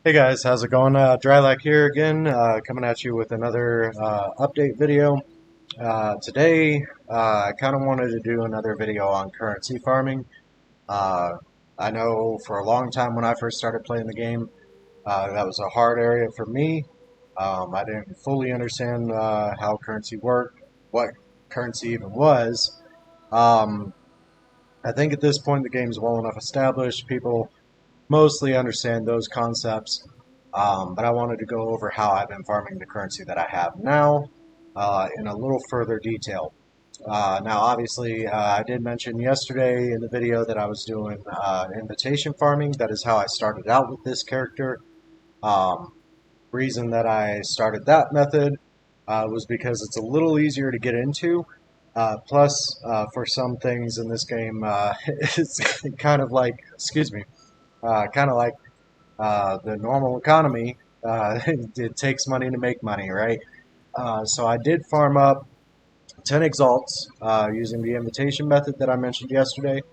Hey guys, how's it going? Drylac here again, coming at you with another update video. Today, I kind of wanted to do another video on currency farming. Uh, I know for a long time when I first started playing the game, that was a hard area for me. I didn't fully understand how currency worked, what currency even was. Um, I think at this point the game's well enough established. People mostly understand those concepts, but I wanted to go over how I've been farming the currency that I have now in a little further detail. Now, obviously, I did mention yesterday in the video that I was doing invitation farming. That is how I started out with this character. Um, Reason that I started that method was because it's a little easier to get into. Plus, for some things in this game, it's kind of like, excuse me, kind of like the normal economy. It takes money to make money, right? So I did farm up 10 exalts using the invitation method that I mentioned yesterday,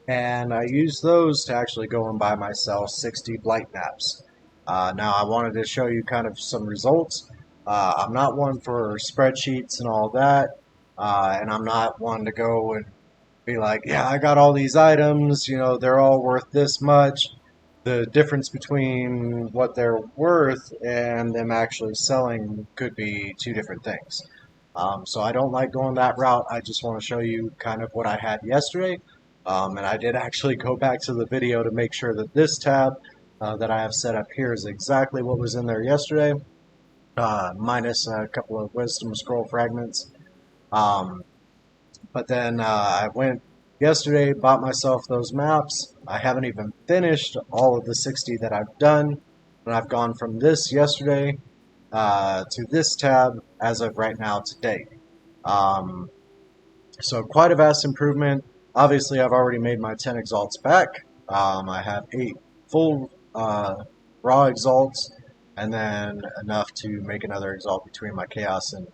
and I used those to actually go and buy myself 60 blight maps. Now I wanted to show you kind of some results. I'm not one for spreadsheets and all that, and I'm not one to go and be like, yeah, I got all these items, they're all worth this much. The difference between what they're worth and them actually selling could be two different things. So I don't like going that route. I just want to show you kind of what I had yesterday. And I did actually go back to the video to make sure that this tab that I have set up here is exactly what was in there yesterday, minus a couple of wisdom scroll fragments. Um, but then I went yesterday, bought myself those maps. I haven't even finished all of the 60 that I've done. And I've gone from this yesterday to this tab as of right now today. Um, so quite a vast improvement. Obviously, I've already made my 10 exalts back. I have 8 full raw exalts, and then enough to make another exalt between my chaos and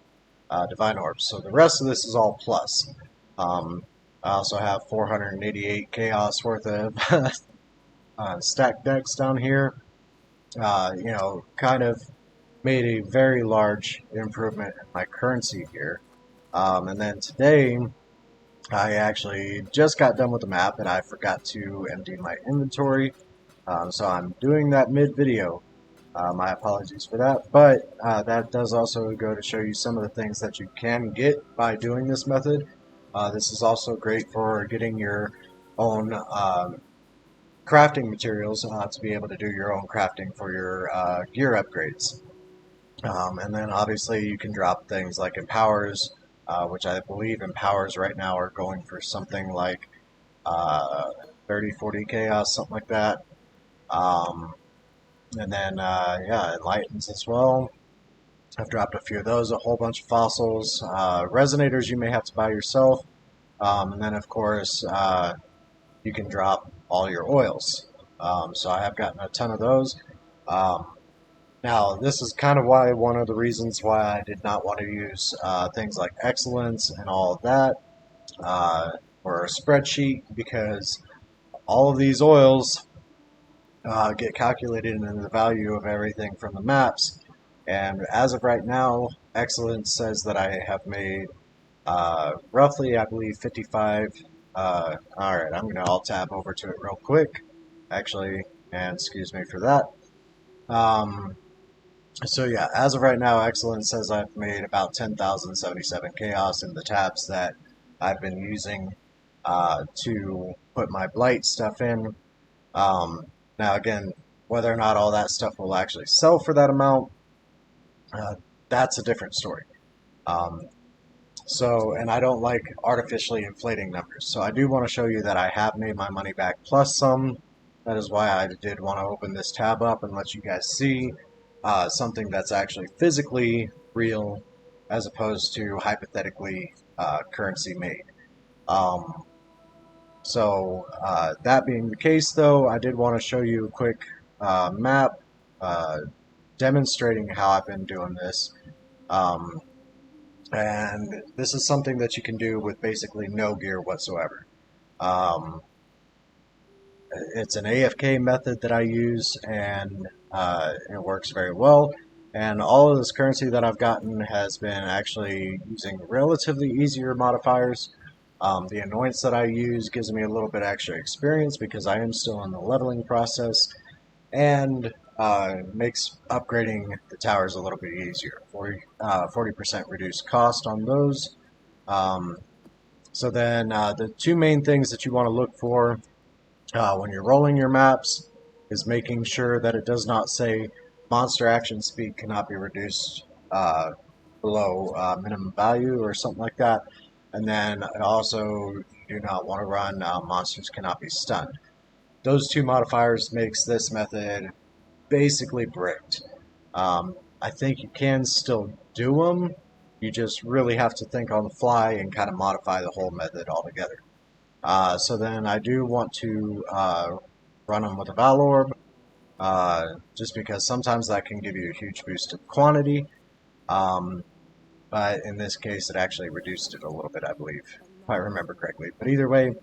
divine orbs. So the rest of this is all plus. Um, I also have 488 chaos worth of stacked decks down here. Kind of made a very large improvement in my currency here. And then today, I actually just got done with the map and I forgot to empty my inventory. So I'm doing that mid-video. My apologies for that, but that does also go to show you some of the things that you can get by doing this method. This is also great for getting your own crafting materials to be able to do your own crafting for your gear upgrades. And then obviously you can drop things like empowers, which I believe empowers right now are going for something like 30, 40 chaos, something like that. And then, yeah, enlightens as well. I've dropped a few of those, a whole bunch of fossils. Resonators you may have to buy yourself. And then, of course, you can drop all your oils. So I have gotten a ton of those. Um, Now, this is kind of why one of the reasons why I did not want to use things like excellence and all of that or a spreadsheet, because all of these oils get calculated in the value of everything from the maps. And as of right now, excellence says that I have made roughly, I believe, 55. All right, I'm going to alt tab over to it real quick, actually, and excuse me for that. So yeah, as of right now, Excellence says I've made about 10,077 chaos in the tabs that I've been using to put my blight stuff in. Now again, whether or not all that stuff will actually sell for that amount, uh, that's a different story. Um, and I don't like artificially inflating numbers. So I do want to show you that I have made my money back plus some. That is why I did want to open this tab up and let you guys see something that's actually physically real as opposed to hypothetically currency made. Um, that being the case, though, I did want to show you a quick map uh, demonstrating how I've been doing this. Um, and this is something that you can do with basically no gear whatsoever. Um, it's an AFK method that I use, and It works very well. And all of this currency that I've gotten has been actually using relatively easier modifiers. The annoyance that I use gives me a little bit extra experience because I am still in the leveling process, and makes upgrading the towers a little bit easier. 40% reduced cost on those. Um, so then the two main things that you want to look for when you're rolling your maps is making sure that it does not say monster action speed cannot be reduced below minimum value or something like that. And then also you do not want to run monsters cannot be stunned. Those two modifiers makes this method basically bricked. I think you can still do them. You just really have to think on the fly and kind of modify the whole method altogether. So then I do want to run them with a Val Orb, just because sometimes that can give you a huge boost of quantity. Um, but in this case, it actually reduced it a little bit, I believe, if I remember correctly. But either way,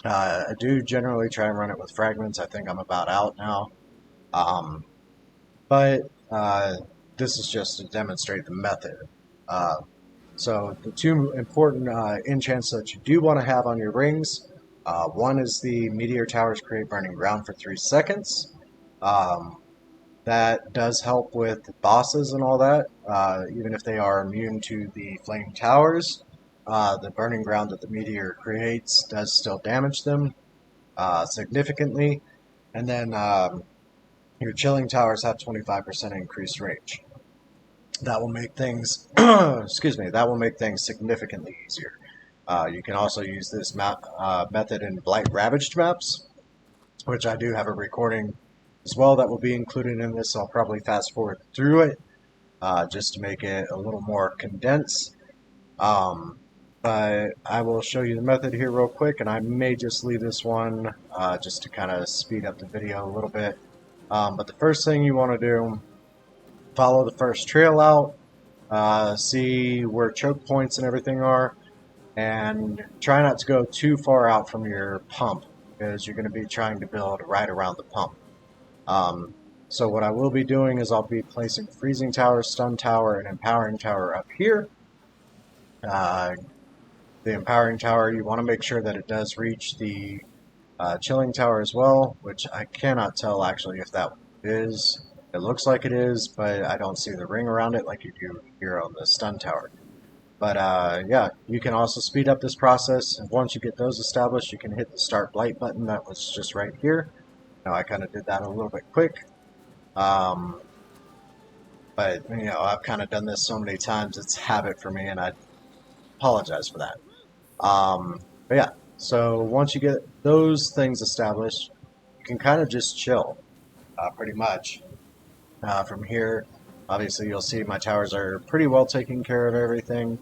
I do generally try and run it with fragments. I think I'm about out now. Um, but this is just to demonstrate the method. Uh, so the two important enchants that you do want to have on your rings, one is the Meteor Towers create burning ground for 3 seconds. Um, that does help with bosses and all that, even if they are immune to the flame towers. The burning ground that the meteor creates does still damage them significantly. And then your chilling towers have 25% increased range. That will make things, excuse me, that will make things significantly easier. You can also use this method in Blight Ravaged maps, which I do have a recording as well that will be included in this. I'll probably fast forward through it just to make it a little more condensed. But I will show you the method here real quick, and I may just leave this one just to kind of speed up the video a little bit. But the first thing you want to do, follow the first trail out, see where choke points and everything are, and try not to go too far out from your pump because you're going to be trying to build right around the pump. So what I will be doing is I'll be placing Freezing Tower, Stun Tower, and Empowering Tower up here. The Empowering Tower, you want to make sure that it does reach the Chilling Tower as well, which I cannot tell actually if that is. It looks like it is, but I don't see the ring around it like you do here on the Stun Tower. But yeah, you can also speed up this process, and once you get those established, you can hit the Start Blight button that was just right here. Now I kind of did that a little bit quick. But, you know, I've kind of done this so many times, it's habit for me, and I apologize for that. But yeah, so once you get those things established, you can kind of just chill, pretty much. From here, obviously you'll see my towers are pretty well taking care of everything.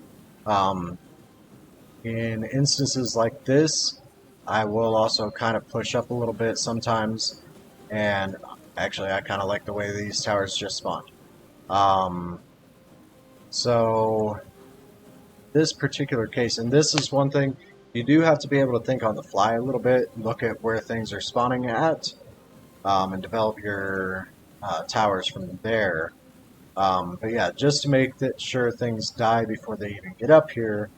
In instances like this, I will also kind of push up a little bit sometimes, and actually I kind of like the way these towers just spawned. So this particular case, and this is one thing, you do have to be able to think on the fly a little bit, look at where things are spawning at, and develop your towers from there. But yeah, just to make sure things die before they even get up here,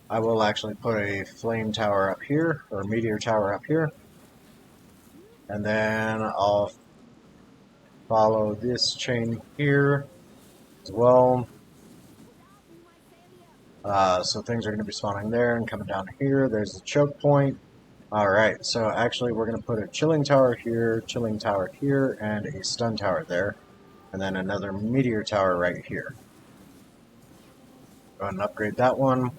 I will actually put a flame tower up here, or a meteor tower up here, and then I'll follow this chain here as well. So things are going to be spawning there and coming down here. There's the choke point. Alright, so actually we're going to put a chilling tower here, and a stun tower there. And then another meteor tower right here. Go ahead and upgrade that one.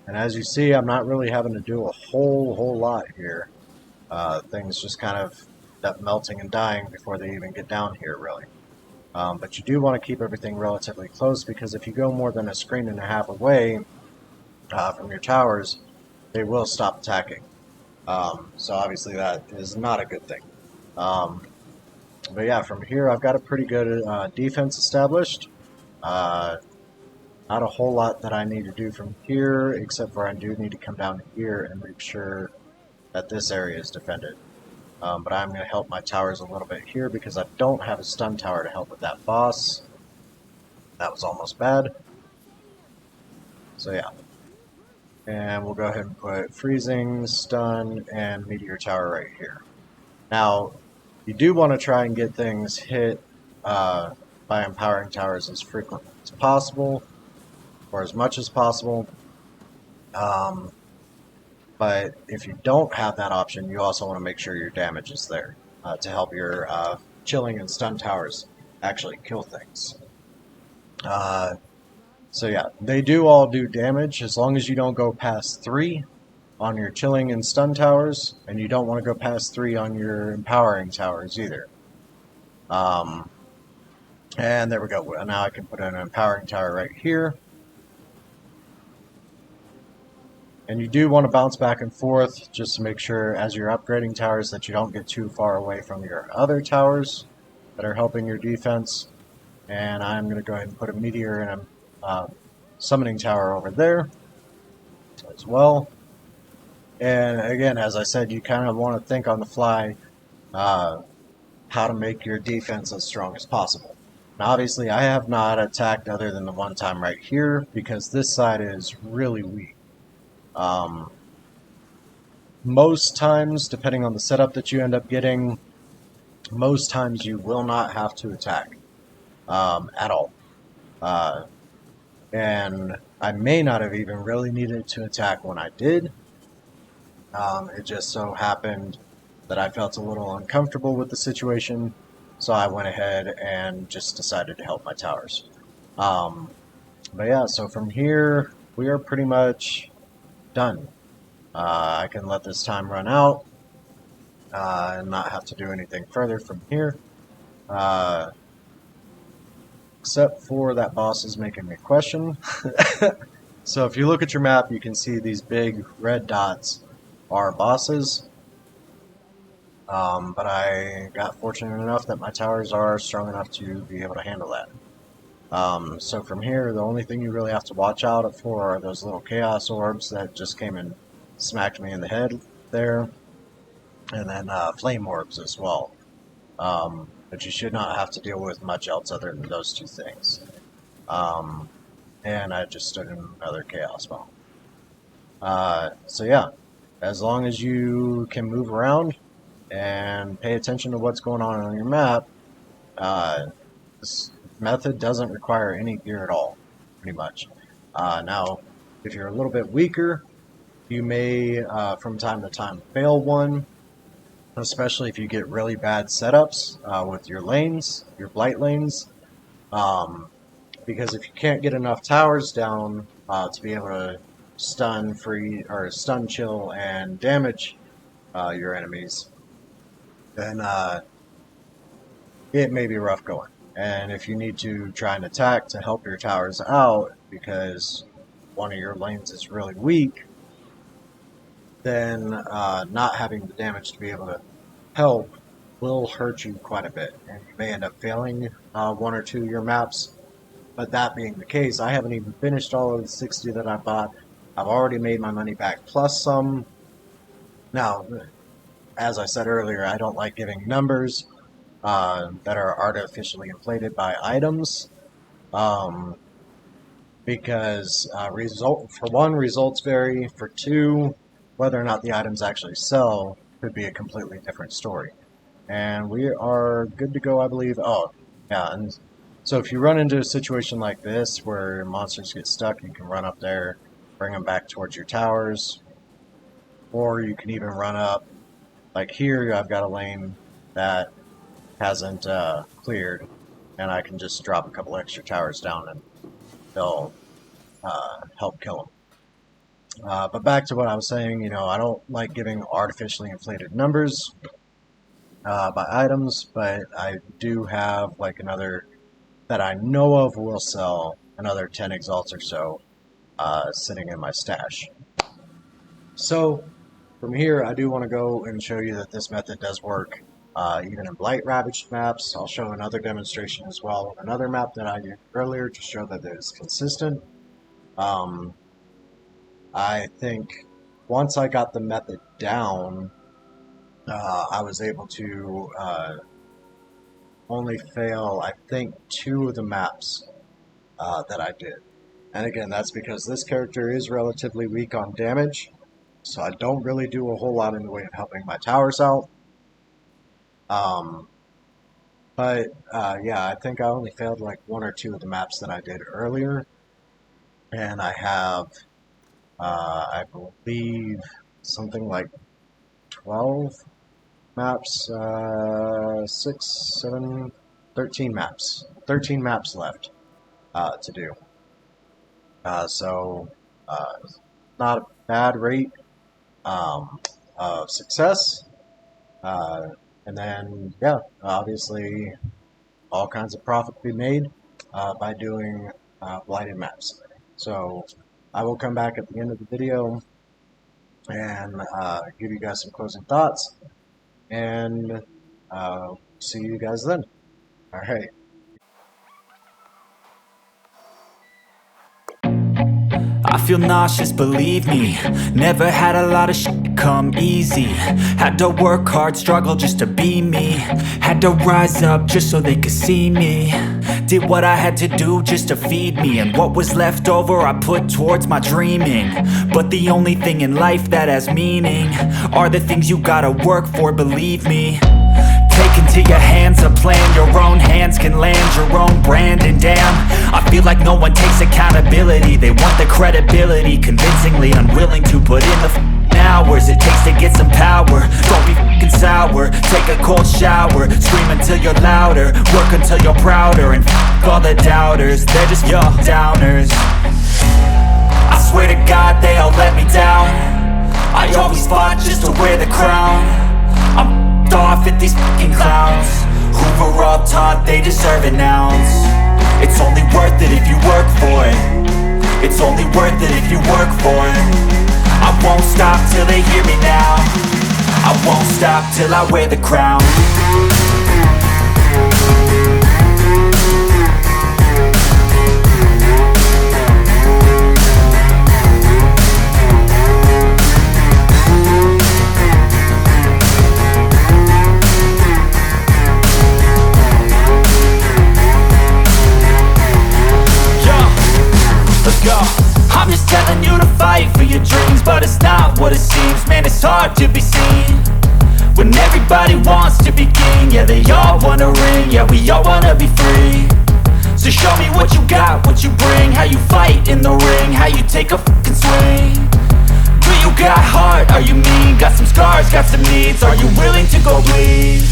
And as you see, I'm not really having to do a whole lot here. Things just kind of end up melting and dying before they even get down here, really. But you do want to keep everything relatively close, because if you go more than a screen and a half away from your towers, they will stop attacking. So obviously that is not a good thing. But yeah, from here I've got a pretty good defense established. Not a whole lot that I need to do from here, except for I do need to come down here and make sure that this area is defended. but I'm going to help my towers a little bit here because I don't have a stun tower to help with that boss. That was almost bad. So yeah. And we'll go ahead and put freezing, stun, and meteor tower right here. Now, you do want to try and get things hit by empowering towers as frequently as possible, or as much as possible. Um, but if you don't have that option, you also want to make sure your damage is there to help your chilling and stun towers actually kill things. So yeah, they do all do damage as long as you don't go past 3 on your chilling and stun towers, and you don't want to go past 3 on your empowering towers either. And there we go. Now I can put an empowering tower right here. And you do want to bounce back and forth just to make sure as you're upgrading towers that you don't get too far away from your other towers that are helping your defense. And I'm going to go ahead and put a meteor and a summoning tower over there as well. And again, as I said, you kind of want to think on the fly how to make your defense as strong as possible. Now, obviously, I have not attacked other than the one time right here because this side is really weak. Most times, depending on the setup that you end up getting, most times you will not have to attack at all. And I may not have even really needed to attack when I did. It just so happened that I felt a little uncomfortable with the situation, so I went ahead and just decided to help my towers. But yeah, so from here, we are pretty much done. I can let this time run out and not have to do anything further from here. Except for that boss is making me question. So if you look at your map, you can see these big red dots are bosses. But I got fortunate enough that my towers are strong enough to be able to handle that. So from here, the only thing you really have to watch out for are those little chaos orbs that just came and smacked me in the head there. And then flame orbs as well. But you should not have to deal with much else other than those two things. And I just stood in another chaos bomb. So yeah, as long as you can move around and pay attention to what's going on your map, this method doesn't require any gear at all, pretty much. Now, if you're a little bit weaker, you may, from time to time, fail one, especially if you get really bad setups with your lanes, your blight lanes. Because if you can't get enough towers down to be able to stun, chill, and damage your enemies, then it may be rough going. And if you need to try and attack to help your towers out because one of your lanes is really weak, then not having the damage to be able to help will hurt you quite a bit. And you may end up failing one or two of your maps. But that being the case, I haven't even finished all of the 60 that I bought. I've already made my money back plus some. Now, as I said earlier, I don't like giving numbers that are artificially inflated by items because for one, results vary. For two, whether or not the items actually sell could be a completely different story. And we are good to go, I believe. Oh, yeah, and so if you run into a situation like this where monsters get stuck, you can run up there, bring them back towards your towers, or you can even run up. Like here, I've got a lane that hasn't cleared, and I can just drop a couple extra towers down and they'll help kill them. But back to what I was saying, I don't like giving artificially inflated numbers by items, but I do have like another that I know of will sell another 10 exalts or so sitting in my stash. So from here, I do want to go and show you that this method does work even in Blight Ravaged maps. I'll show another demonstration as well on another map that I did earlier to show that it is consistent. I think once I got the method down, I was able to only fail, I think, 2 of the maps that I did. And again, that's because this character is relatively weak on damage, so I don't really do a whole lot in the way of helping my towers out. Um, but yeah, I think I only failed like 1 or 2 of the maps that I did earlier, and I have, I believe, something like 12 maps, 6, 7, 13 maps. 13 maps left to do. So, not a bad rate of success. Uh, and then, yeah, obviously, all kinds of profit to be made by doing Blighted Maps. So, I will come back at the end of the video and give you guys some closing thoughts. And see you guys then. All right. I feel nauseous, believe me. Never had a lot of shit come easy. Had to work hard, struggle just to be me. Had to rise up just so they could see me. Did what I had to do just to feed me. And what was left over I put towards my dreaming. But the only thing in life that has meaning are the things you gotta work for, believe me. Take into your hands a plan. Your own hands can land your own brand. And damn, I feel like no one takes accountability. They want the credibility, convincingly unwilling to put in the hours it takes to get some power. Don't be f***ing sour. Take a cold shower. Scream until you're louder. Work until you're prouder. And f*** all the doubters, they're just your downers. I swear to God they all let me down. I always fought just to wear the crown. I'm off at these fucking clowns who were all taught they deserve an ounce. It's only worth it if you work for it. It's only worth it if you work for it. I won't stop till they hear me now. I won't stop till I wear the crown. I'm just telling you to fight for your dreams, but it's not what it seems. Man, it's hard to be seen when everybody wants to be king. Yeah, they all wanna ring, yeah, we all wanna be free. So show me what you got, what you bring, how you fight in the ring, how you take a fucking swing. Do you got heart, are you mean? Got some scars, got some needs, are you willing to go bleed?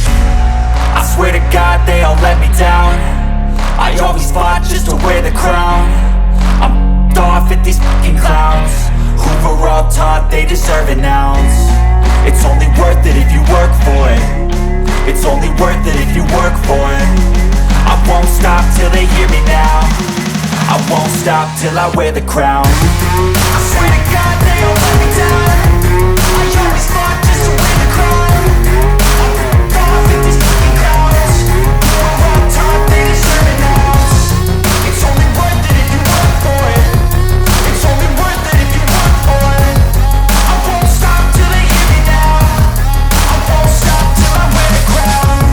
I swear to God they all let me down. I always fought just to wear the crown. I'm off at these fucking clowns who were all taught they deserve an ounce. It's only worth it if you work for it. It's only worth it if you work for it. I won't stop till they hear me now. I won't stop till I wear the crown. I swear to God they all let me down. I always fought just to wear the crown. I'm off at these fucking clowns who were all taught they deserve an ounce. It's only worth it if you work for it. It's only worth it if you work for it. I won't stop till they hear me now. I won't stop till I wear the crown.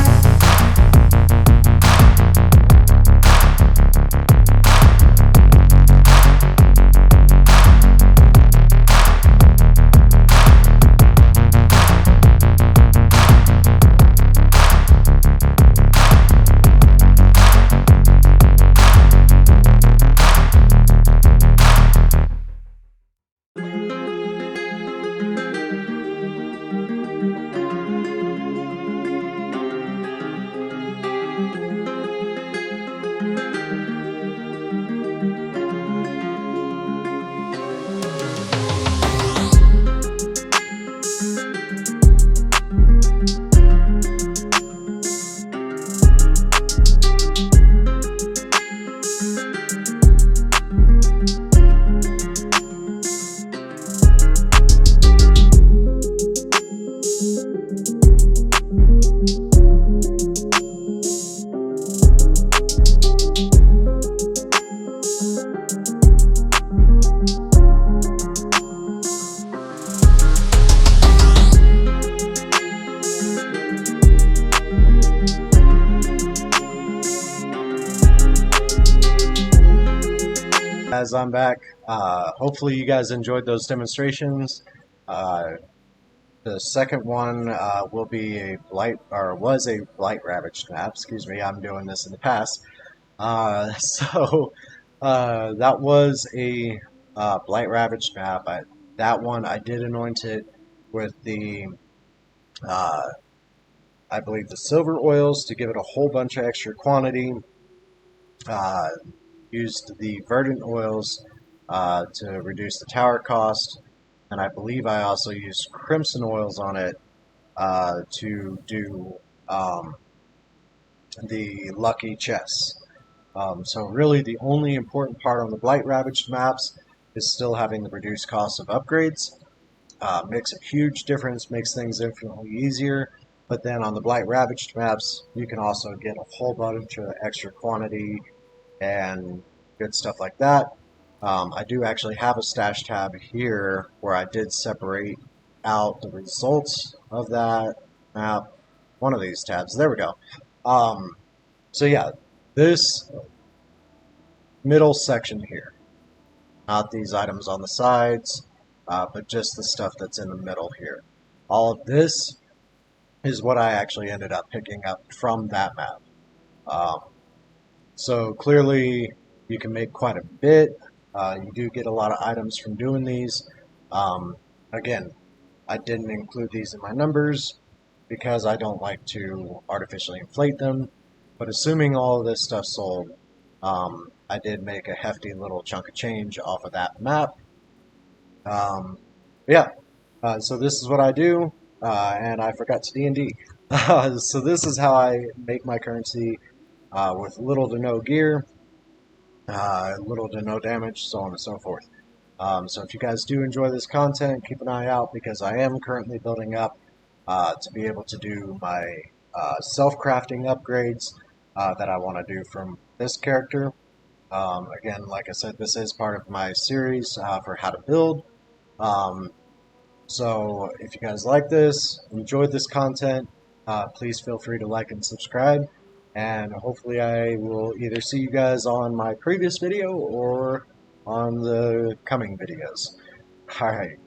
guys, I'm back. Hopefully you guys enjoyed those demonstrations. Uh, the second one will be a blight, or was a blight ravaged map. Excuse me, I'm doing this in the past. That was a blight ravaged map. That one I did anoint it with the, uh, I believe, the silver oils to give it a whole bunch of extra quantity. Uh, Used the verdant oils to reduce the tower cost, and I believe I also used crimson oils on it to do um, the lucky chests. So really the only important part on the Blight Ravaged maps is still having the reduced cost of upgrades. Makes a huge difference, makes things infinitely easier. But then on the Blight Ravaged maps, you can also get a whole bunch of extra quantity and good stuff like that. I do actually have a stash tab here where I did separate out the results of that map. One of these tabs. There we go. So yeah, this middle section here, not these items on the sides, but just the stuff that's in the middle here. All of this is what I actually ended up picking up from that map. Um, So clearly you can make quite a bit. You do get a lot of items from doing these. Again, I didn't include these in my numbers because I don't like to artificially inflate them. But assuming all of this stuff sold, I did make a hefty little chunk of change off of that map. Um, yeah, so this is what I do, and I forgot to D&D. So this is how I make my currency with little to no gear, little to no damage, so on and so forth. So if you guys do enjoy this content, keep an eye out because I am currently building up to be able to do my self-crafting upgrades that I want to do from this character. Again, like I said, this is part of my series for how to build. Um, so if you guys like this, enjoyed this content, please feel free to like and subscribe. And hopefully I will either see you guys on my previous video or on the coming videos. Alright,